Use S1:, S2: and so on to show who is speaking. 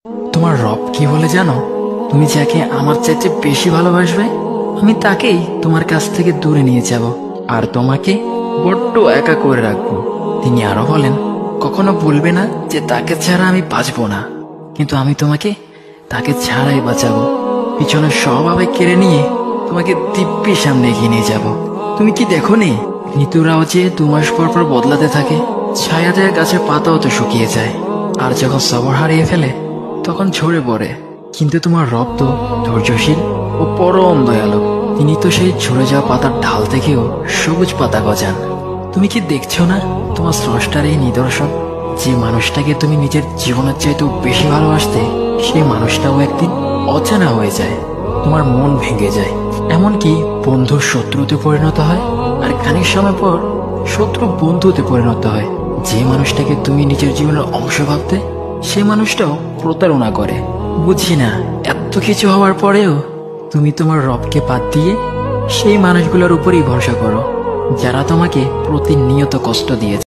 S1: তোমার রব কি বলে জানো? তুমি যাকে আমার চাইতে বেশি ভালোবাসবে আমি তাকেই তোমার কাছ থেকে দূরে নিয়ে যাব আর তোমাকে বড্ড একা করে রাখবো। তিনি আরো বলেন, কখনো বলবে না যে তাকে ছাড়া আমি বাঁচবো না, কিন্তু আমি তোমাকে তাকে ছাড়াই বাঁচাবো। পিছনের সব আবেগ কেড়ে নিয়ে তোমাকে দিব্যি সামনে এগিয়ে নিয়ে যাব। তুমি কি দেখো নি ঋতুরাও যে 2 মাস পর পর বদলাতে থাকে, ছায়া দেয়া গাছের পাতাও তো শুকিয়ে যায়, আর যখন সবর হারিয়ে ফেলে তখন ঝরে পড়ে। কিন্তু তোমার রব তো ধৈর্যশীল ও পরম দয়ালু। তিনি তো সেই ঝরে যাওয়া পাতার ঢাল থেকেও সবুজ পাতা গজান। তুমি কি দেখছো না তোমার স্রষ্টার এই নিদর্শন? যে মানুষটাকে তুমি নিজের জীবনের চাইতেও বেশি ভালোবাসতে, সেই মানুষটাও একদিন অচেনা হয়ে যায়, তোমার মন ভেঙে যায়, এমনকি বন্ধু শত্রুতে পরিণত হয়, আর খানিক সময় পর শত্রু বন্ধুতে পরিণত হয়। যে মানুষটাকে তুমি নিজের জীবনের অংশ ভাবতে, সে মানুষটাও প্রতারণা করে। বুঝি না এত কিছু হওয়ার পরেও তুমি তোমার রবকে বাদ দিয়ে সেই মানুষগুলোর উপরই ভরসা করো, যারা তোমাকে প্রতিনিয়ত কষ্ট দিয়েছে।